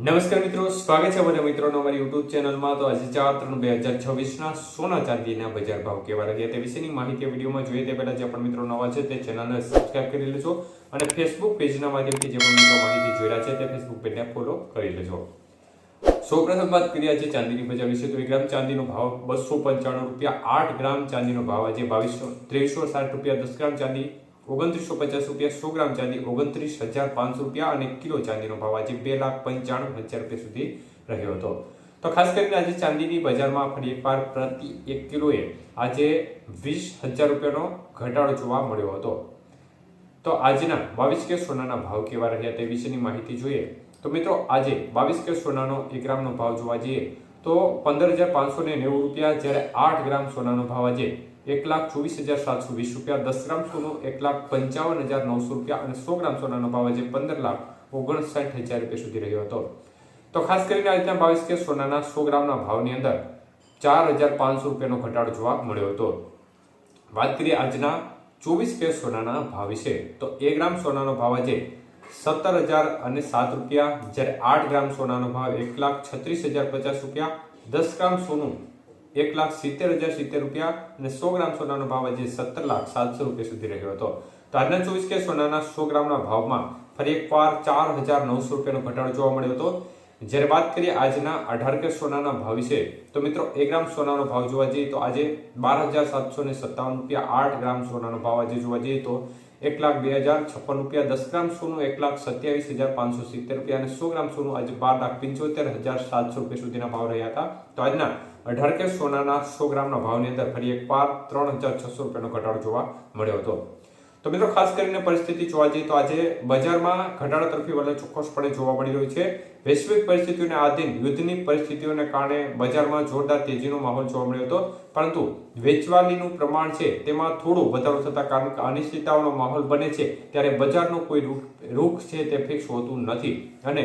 નમસ્કાર મિત્રો, સ્વાગત છે બધા મિત્રોનો અમારી યુટ્યુબ ચેનલમાં। તો આજે 4/3/2026 સોના ચાંદીના બજાર ભાવ કેવા રહ્યા તે વિશેની માહિતી વિડીયોમાં જોઈએ તે પહેલા જે પણ મિત્રો નવા છે તે ચેનલને સબસ્ક્રાઇબ કરી લેજો અને ફેસબુક પેજના માધ્યમથી જે પણ મિત્રો માહિતી જોઈ રહ્યા છે તે ફેસબુક પેજને ફોલો કરી લેજો। સૌપ્રથમ વાત કરીએ આજે ચાંદીની બજાર વિશે તો 1 ગ્રામ ચાંદીનો ભાવ 295 રૂપિયા, 8 ગ્રામ ચાંદીનો ભાવ આજે 2360 રૂપિયા, 10 ગ્રામ ચાંદી 2950 રૂપિયા, 100 ગ્રામ ચાંદી 29,500 રૂપિયા અને કિલો ચાંદીનો ભાવ આજે 2,95,000 રૂપિયા સુધી રહ્યો હતો। તો ખાસ કરીને આજે ચાંદીની બજારમાં ફરી એકવાર પ્રતિ 1 કિલોએ આજે 20,000 રૂપિયાનો ઘટાડો જોવા મળ્યો હતો। તો આજના 22 કે સોનાના ભાવ કેવા રહ્યા તે વિશેની માહિતી જોઈએ તો મિત્રો આજે 22 કે સોનાનો 1 ગ્રામનો ભાવ જોવા જઈએ તો 15,590 રૂપિયા, જ્યારે 8 ગ્રામ સોનાનો ભાવ આજે 1,24,720 રૂપિયા, 10 ગ્રામ સોનું 1,55,900 રૂપિયા અને 100 ગ્રામ સોનાનો ભાવ આજે 15,59,000 રૂપિયા સુધી રહ્યો હતો। તો ખાસ કરીને આજના 22 કે સોનાના 100 ગ્રામના ભાવની અંદર 4,500 રૂપિયાનો ઘટાડો જોવા મળ્યો હતો। વાત કરીએ આજના 24 કે સોનાના ભાવ વિશે તો 1 ગ્રામ સોનાનો ભાવ આજે 17,007 રૂપિયા, જ્યારે 8 ગ્રામ સોનાનો ભાવ 1,36,050 રૂપિયા, 10 ગ્રામ સોનું 1,70,070 રૂપિયા અને 100 ગ્રામ સોનાનો ભાવ આજે 17,700 રૂપિયા સુધી રહ્યો હતો। તો આજના 24 કે સોનાના 100 ગ્રામના ભાવમાં ફરી એકવાર 4,900 રૂપિયાનો ઘટાડો જોવા મળ્યો હતો। જ્યારે વાત કરીએ આજના 18 કે સોનાના ભાવ વિશે તો મિત્રો 1 ગ્રામ સોનાનો ભાવ જોવા જઈએ તો આજે 12,757 રૂપિયા, 8 ગ્રામ સોનાનો ભાવ આજે જોવા જઈએ તો 1,02,056 રૂપિયા, 10 ગ્રામ સોનું 1,27,570 રૂપિયા અને 100 ગ્રામ સોનું આજે 12,75,700 રૂપિયા સુધીના ભાવ રહ્યા હતા। તો આજના 18 કે સોનાના 100 ગ્રામના ભાવની અંદર ફરી એકવાર 3,600 રૂપિયાનો ઘટાડો જોવા મળ્યો હતો। તો મિત્રો ખાસ કરીને પરિસ્થિતિ જોવા જઈએ તો આજે બજારમાં ઘટાડા તરફી વલણ ચોક્કસપણે જોવા મળી રહ્યું છે। વૈશ્વિક પરિસ્થિતિઓને આધીન યુદ્ધની પરિસ્થિતિઓને કારણે બજારમાં જોરદાર તેજીનો માહોલ જોવા મળ્યો હતો, પરંતુ વેચવાલીનું પ્રમાણ છે તેમાં થોડો વધારો થતા કારણ કે અનિશ્ચિતતાઓનો માહોલ બને છે ત્યારે બજારનો કોઈ રૂખ છે તે ફિક્સ હોતું નથી અને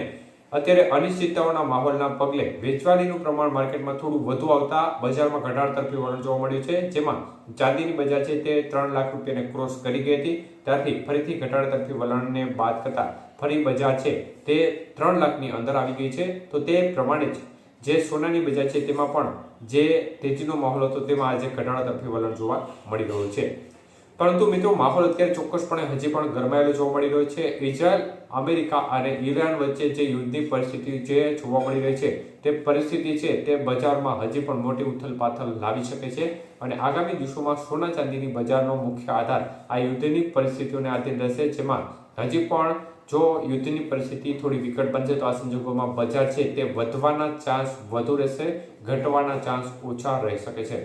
અત્યારે અનિશ્ચિતતાઓના માહોલના પગલે વેચવાલીનું પ્રમાણ માર્કેટમાં થોડું વધુ આવતા બજારમાં ઘટાડા તરફી વલણ જોવા મળ્યું છે, જેમાં ચાંદીની બજાર છે તે 3 લાખ રૂપિયાને ક્રોસ કરી ગઈ હતી, ત્યારથી ફરીથી ઘટાડા તરફી વલણને બાદ કરતા ફરી બજાર છે તે 3 લાખની અંદર આવી ગઈ છે। તો તે પ્રમાણે જ જે સોનાની બજાર છે તેમાં પણ જે તેજીનો માહોલ હતો તેમાં આજે ઘટાડા તરફી વલણ જોવા મળી રહ્યું છે, પરંતુ મિત્રો માહોલ અત્યારે ચોક્કસપણે હજી પણ ગરમાયેલો જોવા મળી રહ્યો છે। ઇઝરાયલ, અમેરિકા અને ઈરાન વચ્ચે જે યુદ્ધની પરિસ્થિતિ જે જોવા મળી રહી છે તે પરિસ્થિતિ છે તે બજારમાં હજી પણ મોટી ઉથલપાથલ લાવી શકે છે અને આગામી દિવસોમાં સોના ચાંદીની બજારનો મુખ્ય આધાર આ યુદ્ધની પરિસ્થિતિઓને આધીન રહેશે, જેમાં હજી પણ જો યુદ્ધની પરિસ્થિતિ થોડી વિકટ બનશે તો આ સંજોગોમાં બજાર છે તે વધવાના ચાન્સ વધુ રહેશે, ઘટવાના ચાન્સ ઓછા રહી શકે છે।